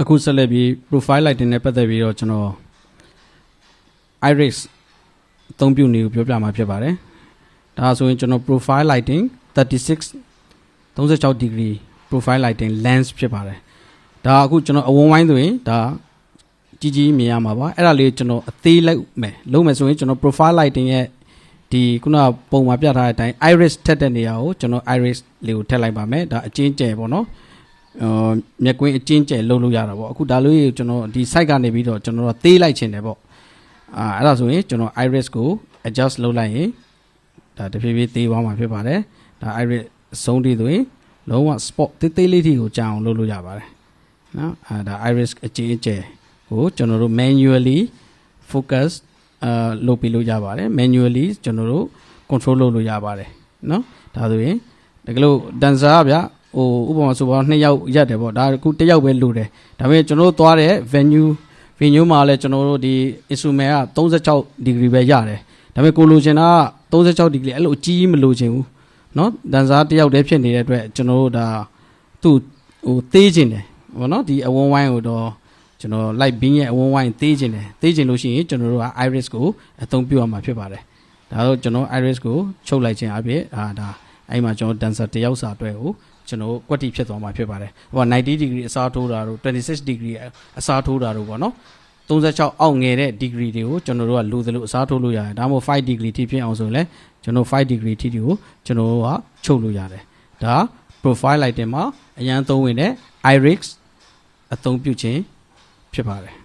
အခုဆက်လက်ပြီး profile lighting နဲ့ပတ်သက်ပြီးတော့ကျွန်တော် iris အသုံးပြုနေကိုပြောပြမှာဖြစ်ပါတယ်ဒါဆိုရင်ကျွန်တော် profile lighting 36 degree profile lighting lens ဖြစ်ပါတယ်ဒါအခုကျွန်တော်အဝန်းဝိုင်းဆိုရင်ဒါကြီးမြင်ရမှာပါအဲ့ဒါလေးကျွန်တော်အသေးလိုက်မယ်လုံးမယ်ဆိုရင်ကျွန်တော် profile lighting ရဲ့ဒီခုနပုံမှာပြထားတဲ့အတိုင်း iris ထက်တဲ့နေရာကိုကျွန်တော် iris လေးကိုထည့်လိုက်ပါမယ်ဒါအချင်းကျယ်ပေါ့နော်မျက်ကွင်းအချင်းကျယ်လုပ်လို့ရတာပေါ့အခုဒါလို့ကျွန်တော်ဒီ site ကနေပြီးတော့ကျွန်တော်သေးလိုက်ခြင်းတယ်ပေါ့အဲ့ဒါဆိုရင်ကျွန်တော် iris ကို adjust လုပ်လိုက်ရင်ဒါတဖြည်းဖြည်းသေးသွားမှာဖြစ်ပါတယ်ဒါ iris အဆုံးထိဆိုရင်လုံးဝ spot သေးလေးထိကိုကြာအောင်လုပ်လို့ရပါတယ်နော်ဒါ iris အချင်းကျယ်ကိုကျွန်တော်တို့ manually focus လုပ်ပြီးလို့ရပါတယ် manually ကျွန်တော်တို့ control လုပ်လို့ရပါတယ်နော်ဒါဆိုရင်တကယ်လို့ dancer ဗျာဟိုဥပမာဆိုပါတော့2ယောက်ရက်တယ်ပေါ့ဒါအခု1ယောက်ပဲလိုတယ်ဒါပေမဲ့ကျွန်တော်တို့သွားတဲ့ venue မှာလည်းကျွန်တော်တို့ဒီ instrument က36 degree ပဲရတယ်ဒါပေမဲ့ကိုလိုချင်တာက36 degree အဲ့လိုအကြီးမလိုချင်ဘူးเนาะ dancer 1ယောက်တည်းဖြစ်နေတဲ့အတွက်ကျွန်တော်တို့ဒါသူ့ဟိုသေးချင်တယ်ဗောနော်ဒီအဝန်းဝိုင်းကိုတော့ကျွန်တော် light beam ရဲ့အဝန်းဝိုင်းသေးချင်လို့ရှိရင်ကျွန်တော်တို့က iris ကိုအသုံးပြုရမှာဖြစ်ပါတယ်ဒါတော့ကျွန်တော် iris ကိုချုပ်လိုက်ခြင်းအပြင်ဒါအဲ့မှာကျွန်တော် dancer 1ယောက်စာအတွက်ကိုကျွန်တော်ကွက်တီဖြစ်သွားမှာဖြစ်ပါတယ်ဟို90 degree အစားထိုးတာတို့26 degree အစားထိုးတာတို့ပေါ့နော်36အောက်ငယ်တဲ့ degree တွေကိုကျွန်တော်တို့ကလိုသလိုအစားထိုးလို့ရတယ်ဒါမှမဟုတ်5 degree ထိဖြစ်အောင်ဆိုရင်လည်းကျွန်တော်5 degree ထိကိုကျွန်တော်တို့ကချုပ်လို့ရတယ်ဒါ profile lighting မှာအရန်သုံးဝင်တဲ့ iris အသုံးပြုခြင်းဖြစ်ပါတယ်